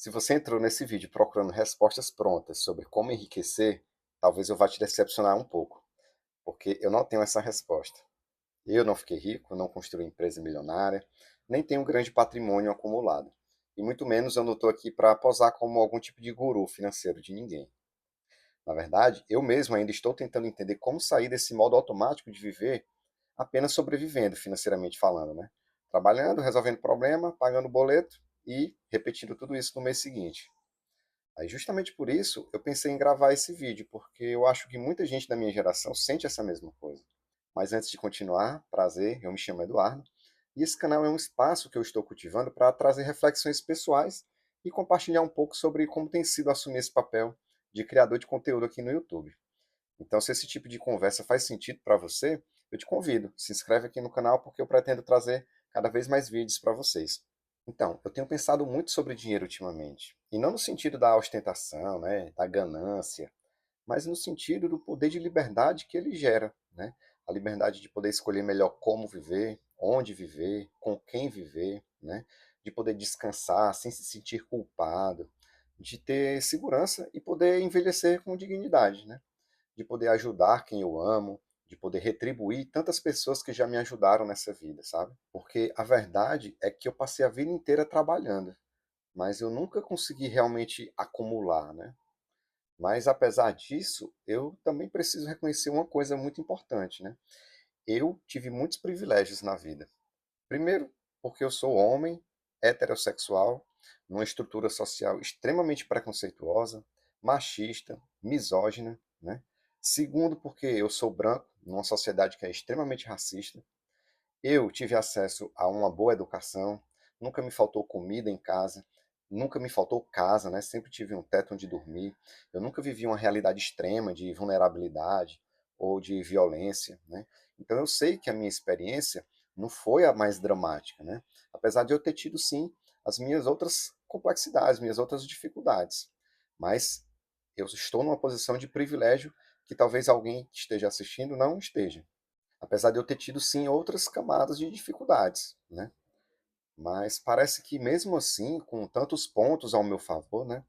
Se você entrou nesse vídeo procurando respostas prontas sobre como enriquecer, talvez eu vá te decepcionar um pouco, porque eu não tenho essa resposta. Eu não fiquei rico, não construí empresa milionária, nem tenho um grande patrimônio acumulado. E muito menos eu não estou aqui para posar como algum tipo de guru financeiro de ninguém. Na verdade, eu mesmo ainda estou tentando entender como sair desse modo automático de viver apenas sobrevivendo financeiramente falando, né? Trabalhando, resolvendo problema, pagando boleto e repetindo tudo isso no mês seguinte. Aí, justamente por isso, eu pensei em gravar esse vídeo, porque eu acho que muita gente da minha geração sente essa mesma coisa. Mas antes de continuar, prazer, eu me chamo Eduardo, e esse canal é um espaço que eu estou cultivando para trazer reflexões pessoais e compartilhar um pouco sobre como tem sido assumir esse papel de criador de conteúdo aqui no YouTube. Então, se esse tipo de conversa faz sentido para você, eu te convido, se inscreve aqui no canal porque eu pretendo trazer cada vez mais vídeos para vocês. Então, eu tenho pensado muito sobre dinheiro ultimamente, e não no sentido da ostentação, né, da ganância, mas no sentido do poder de liberdade que ele gera, né? A liberdade de poder escolher melhor como viver, onde viver, com quem viver, né? De poder descansar sem se sentir culpado, de ter segurança e poder envelhecer com dignidade, né? De poder ajudar quem eu amo, de poder retribuir tantas pessoas que já me ajudaram nessa vida, sabe? Porque a verdade é que eu passei a vida inteira trabalhando, mas eu nunca consegui realmente acumular, né? Mas apesar disso, eu também preciso reconhecer uma coisa muito importante, né? Eu tive muitos privilégios na vida. Primeiro, porque eu sou homem, heterossexual, numa estrutura social extremamente preconceituosa, machista, misógina, né? Segundo, porque eu sou branco, numa sociedade que é extremamente racista. Eu tive acesso a uma boa educação, nunca me faltou comida em casa, nunca me faltou casa, né? Sempre tive um teto onde dormir. Eu nunca vivi uma realidade extrema de vulnerabilidade ou de violência, né? Então eu sei que a minha experiência não foi a mais dramática, né? Apesar de eu ter tido sim as minhas outras complexidades, minhas outras dificuldades. Mas eu estou numa posição de privilégio que talvez alguém que esteja assistindo não esteja. Apesar de eu ter tido sim outras camadas de dificuldades, né? Mas parece que mesmo assim, com tantos pontos ao meu favor, né,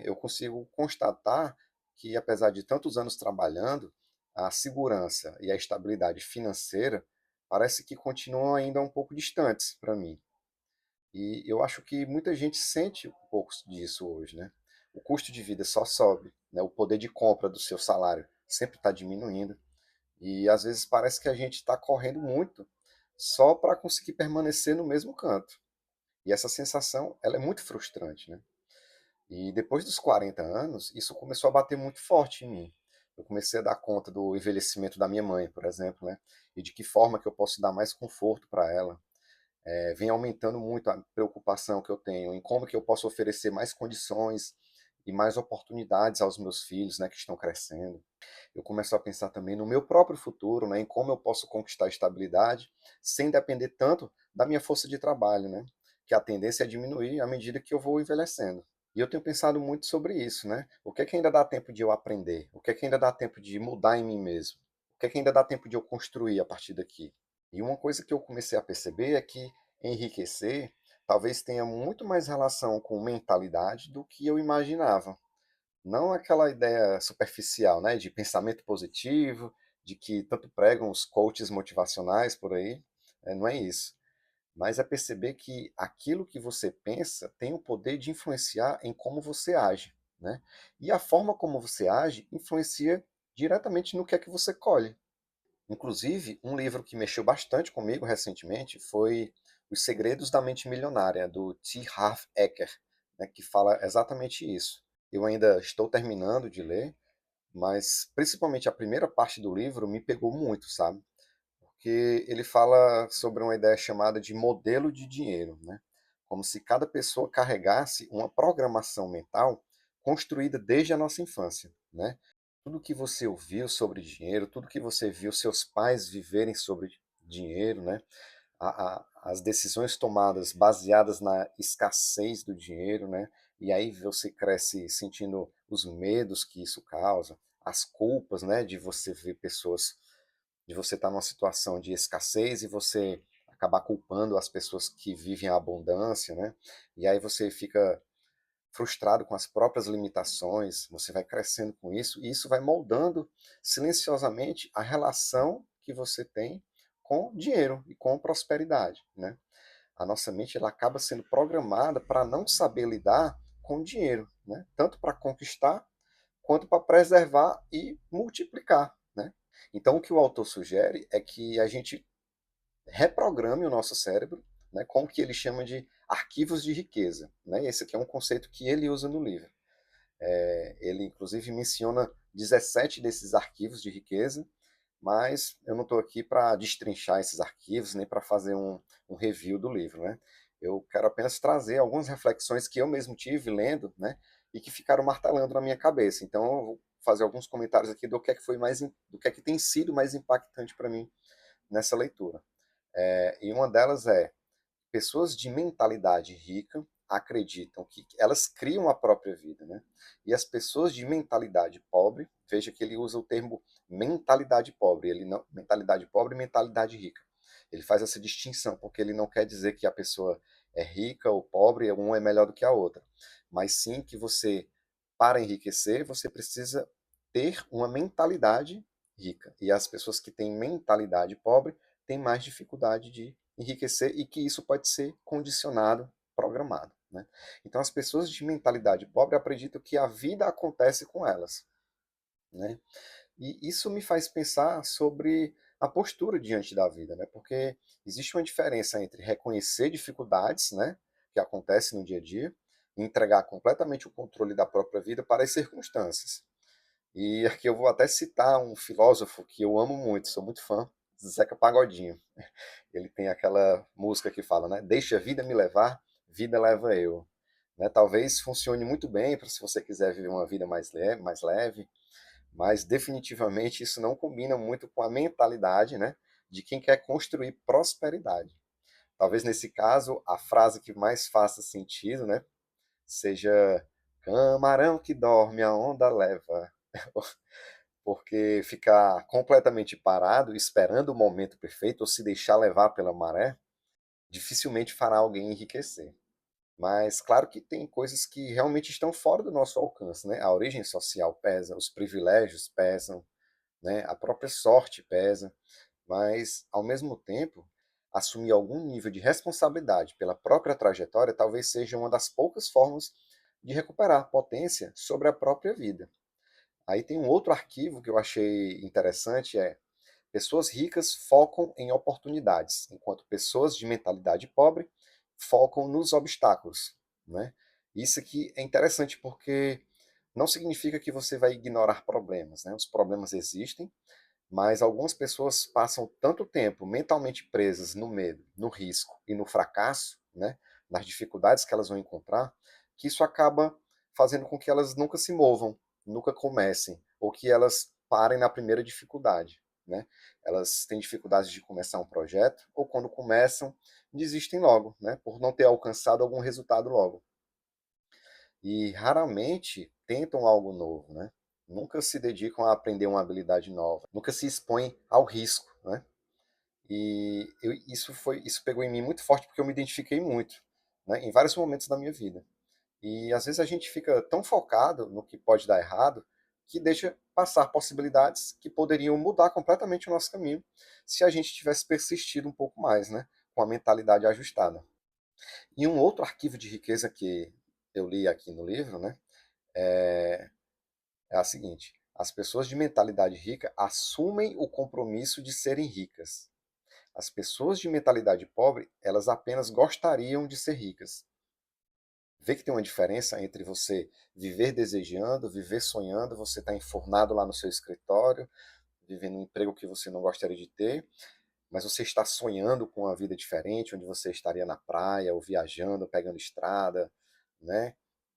eu consigo constatar que apesar de tantos anos trabalhando, a segurança e a estabilidade financeira parece que continuam ainda um pouco distantes para mim. E eu acho que muita gente sente um pouco disso hoje, né? O custo de vida só sobe, né? O poder de compra do seu salário sempre está diminuindo. E às vezes parece que a gente está correndo muito só para conseguir permanecer no mesmo canto. E essa sensação, ela é muito frustrante, né? E depois dos 40 anos, isso começou a bater muito forte em mim. Eu comecei a dar conta do envelhecimento da minha mãe, por exemplo, né? E de que forma que eu posso dar mais conforto para ela. Vem aumentando muito a preocupação que eu tenho em como que eu posso oferecer mais condições e mais oportunidades aos meus filhos, né, que estão crescendo. Eu começo a pensar também no meu próprio futuro, né, em como eu posso conquistar estabilidade sem depender tanto da minha força de trabalho, né, que a tendência é diminuir à medida que eu vou envelhecendo. E eu tenho pensado muito sobre isso, né? O que é que ainda dá tempo de eu aprender? O que é que ainda dá tempo de mudar em mim mesmo? O que é que ainda dá tempo de eu construir a partir daqui? E uma coisa que eu comecei a perceber é que enriquecer talvez tenha muito mais relação com mentalidade do que eu imaginava. Não aquela ideia superficial, né, de pensamento positivo, de que tanto pregam os coaches motivacionais por aí, não é isso. Mas é perceber que aquilo que você pensa tem o poder de influenciar em como você age, né? E a forma como você age influencia diretamente no que é que você colhe. Inclusive, um livro que mexeu bastante comigo recentemente foi Os Segredos da Mente Milionária, do T. Harv Eker, né, que fala exatamente isso. Eu ainda estou terminando de ler, mas principalmente a primeira parte do livro me pegou muito, sabe? Porque ele fala sobre uma ideia chamada de modelo de dinheiro, né? Como se cada pessoa carregasse uma programação mental construída desde a nossa infância, né? Tudo que você ouviu sobre dinheiro, tudo que você viu seus pais viverem sobre dinheiro, né? As decisões tomadas baseadas na escassez do dinheiro, né? E aí você cresce sentindo os medos que isso causa, as culpas, né? De você ver pessoas, de você estar numa situação de escassez e você acabar culpando as pessoas que vivem a abundância, né? E aí você fica frustrado com as próprias limitações, você vai crescendo com isso, e isso vai moldando silenciosamente a relação que você tem com dinheiro e com prosperidade, né? A nossa mente ela acaba sendo programada para não saber lidar com dinheiro, né? Tanto para conquistar quanto para preservar e multiplicar, né? Então o que o autor sugere é que a gente reprograme o nosso cérebro, né, com o que ele chama de arquivos de riqueza, né? Esse aqui é um conceito que ele usa no livro. Ele inclusive menciona 17 desses arquivos de riqueza, mas eu não estou aqui para destrinchar esses arquivos, nem para fazer um review do livro, né? Eu quero apenas trazer algumas reflexões que eu mesmo tive lendo, né? E que ficaram martelando na minha cabeça. Então, eu vou fazer alguns comentários aqui do que é que foi mais, do que é que tem sido mais impactante para mim nessa leitura. E uma delas é: pessoas de mentalidade rica acreditam que elas criam a própria vida, né? E as pessoas de mentalidade pobre, veja que ele usa o termo mentalidade pobre, ele não mentalidade pobre e mentalidade rica. Ele faz essa distinção porque ele não quer dizer que a pessoa é rica ou pobre, uma é melhor do que a outra, mas sim que você, para enriquecer, você precisa ter uma mentalidade rica. E as pessoas que têm mentalidade pobre têm mais dificuldade de enriquecer e que isso pode ser condicionado, programado, né? Então as pessoas de mentalidade pobre acreditam que a vida acontece com elas, né? E isso me faz pensar sobre a postura diante da vida, né? Porque existe uma diferença entre reconhecer dificuldades, né, que acontecem no dia a dia, e entregar completamente o controle da própria vida para as circunstâncias. E aqui eu vou até citar um filósofo que eu amo muito, sou muito fã, Zeca Pagodinho. Ele tem aquela música que fala, né? Deixa a vida me levar, vida leva eu. Né? Talvez funcione muito bem para se você quiser viver uma vida mais leve, mas definitivamente isso não combina muito com a mentalidade, né, de quem quer construir prosperidade. Talvez nesse caso a frase que mais faça sentido, né, seja camarão que dorme a onda leva, porque ficar completamente parado esperando o momento perfeito ou se deixar levar pela maré dificilmente fará alguém enriquecer. Mas claro que tem coisas que realmente estão fora do nosso alcance, né? A origem social pesa, os privilégios pesam, né? A própria sorte pesa, mas ao mesmo tempo, assumir algum nível de responsabilidade pela própria trajetória talvez seja uma das poucas formas de recuperar potência sobre a própria vida. Aí tem um outro arquivo que eu achei interessante, pessoas ricas focam em oportunidades, enquanto pessoas de mentalidade pobre focam nos obstáculos, né? Isso aqui é interessante porque não significa que você vai ignorar problemas, né? Os problemas existem, mas algumas pessoas passam tanto tempo mentalmente presas no medo, no risco e no fracasso, né? Nas dificuldades que elas vão encontrar, que isso acaba fazendo com que elas nunca se movam, nunca comecem, ou que elas parem na primeira dificuldade, né? Elas têm dificuldades de começar um projeto, ou quando começam, desistem logo, né? Por não ter alcançado algum resultado logo. E raramente tentam algo novo, né? Nunca se dedicam a aprender uma habilidade nova, nunca se expõem ao risco, né? Isso pegou em mim muito forte porque eu me identifiquei muito, né? Em vários momentos da minha vida. E às vezes a gente fica tão focado no que pode dar errado que deixa passar possibilidades que poderiam mudar completamente o nosso caminho se a gente tivesse persistido um pouco mais, né? Com a mentalidade ajustada. E um outro arquivo de riqueza que eu li aqui no livro, né? É, é a seguinte: as pessoas de mentalidade rica assumem o compromisso de serem ricas. As pessoas de mentalidade pobre, elas apenas gostariam de ser ricas. Vê que tem uma diferença entre você viver desejando, viver sonhando, você está enfurnado lá no seu escritório, vivendo um emprego que você não gostaria de ter, mas você está sonhando com uma vida diferente, onde você estaria na praia, ou viajando, pegando estrada, né,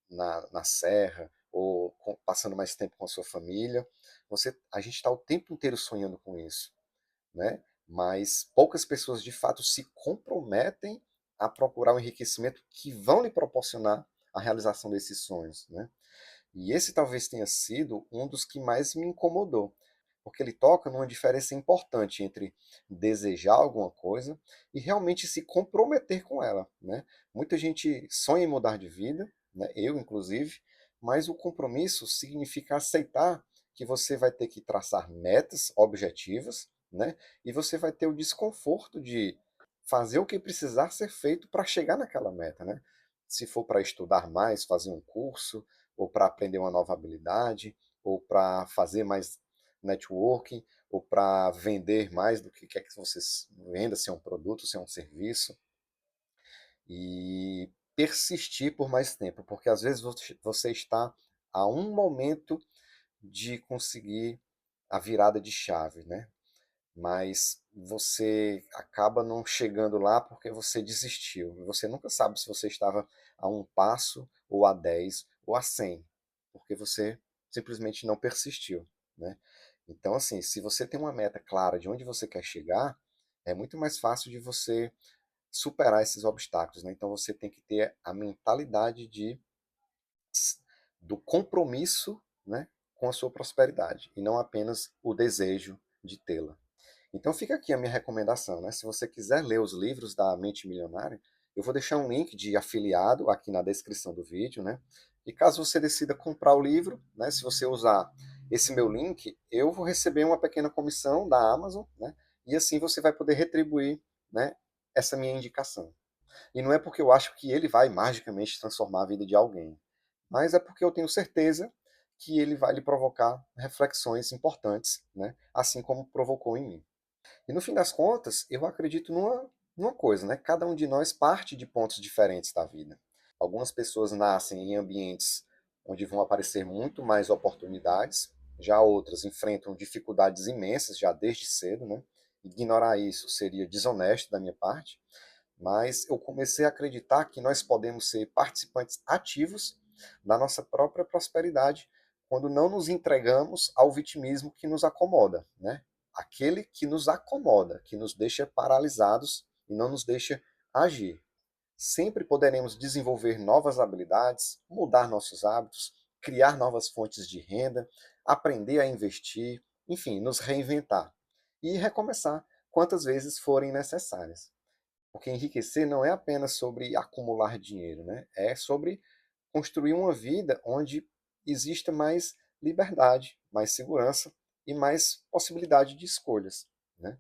na serra, ou passando mais tempo com a sua família. A gente está o tempo inteiro sonhando com isso, né? Mas poucas pessoas de fato se comprometem a procurar um enriquecimento que vão lhe proporcionar a realização desses sonhos, né? E esse talvez tenha sido um dos que mais me incomodou. porque ele toca numa diferença importante entre desejar alguma coisa e realmente se comprometer com ela, né? Muita gente sonha em mudar de vida, né? Eu inclusive, mas o compromisso significa aceitar que você vai ter que traçar metas objetivas, né? E você vai ter o desconforto de fazer o que precisar ser feito para chegar naquela meta, né? Se for para estudar mais, fazer um curso, ou para aprender uma nova habilidade, ou para fazer mais networking, ou para vender mais do que quer que você venda, se é um produto, se é um serviço, e persistir por mais tempo, porque às vezes você está a um momento de conseguir a virada de chave, né? Mas você acaba não chegando lá porque você desistiu. Você nunca sabe se você estava a um passo, ou a 10, ou a 100, porque você simplesmente não persistiu, né? Então, assim, se você tem uma meta clara de onde você quer chegar, é muito mais fácil de você superar esses obstáculos, né? Então, você tem que ter a mentalidade do compromisso, né, com a sua prosperidade, e não apenas o desejo de tê-la. Então fica aqui a minha recomendação, né? Se você quiser ler os livros da Mente Milionária, eu vou deixar um link de afiliado aqui na descrição do vídeo, né? E caso você decida comprar o livro, né, se você usar esse meu link, eu vou receber uma pequena comissão da Amazon, né? E assim você vai poder retribuir, né, essa minha indicação. E não é porque eu acho que ele vai magicamente transformar a vida de alguém, mas é porque eu tenho certeza que ele vai lhe provocar reflexões importantes, né? Assim como provocou em mim. E no fim das contas, eu acredito numa coisa, né? Cada um de nós parte de pontos diferentes da vida. Algumas pessoas nascem em ambientes onde vão aparecer muito mais oportunidades, já outras enfrentam dificuldades imensas já desde cedo, né? Ignorar isso seria desonesto da minha parte, mas eu comecei a acreditar que nós podemos ser participantes ativos da nossa própria prosperidade quando não nos entregamos ao vitimismo que nos acomoda, né? Aquele que nos acomoda, que nos deixa paralisados e não nos deixa agir. Sempre poderemos desenvolver novas habilidades, mudar nossos hábitos, criar novas fontes de renda, aprender a investir, enfim, nos reinventar e recomeçar quantas vezes forem necessárias. Porque enriquecer não é apenas sobre acumular dinheiro, né? É sobre construir uma vida onde exista mais liberdade, mais segurança e mais possibilidade de escolhas, né?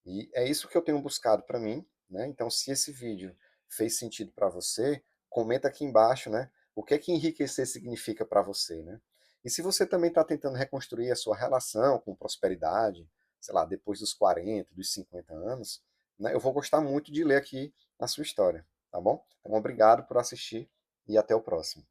E é isso que eu tenho buscado para mim, né? Então, se esse vídeo fez sentido para você, comenta aqui embaixo, né? O que é que enriquecer significa para você, né? E se você também está tentando reconstruir a sua relação com prosperidade, sei lá, depois dos 40, dos 50 anos, né? Eu vou gostar muito de ler aqui a sua história, tá bom? Então, obrigado por assistir e até o próximo.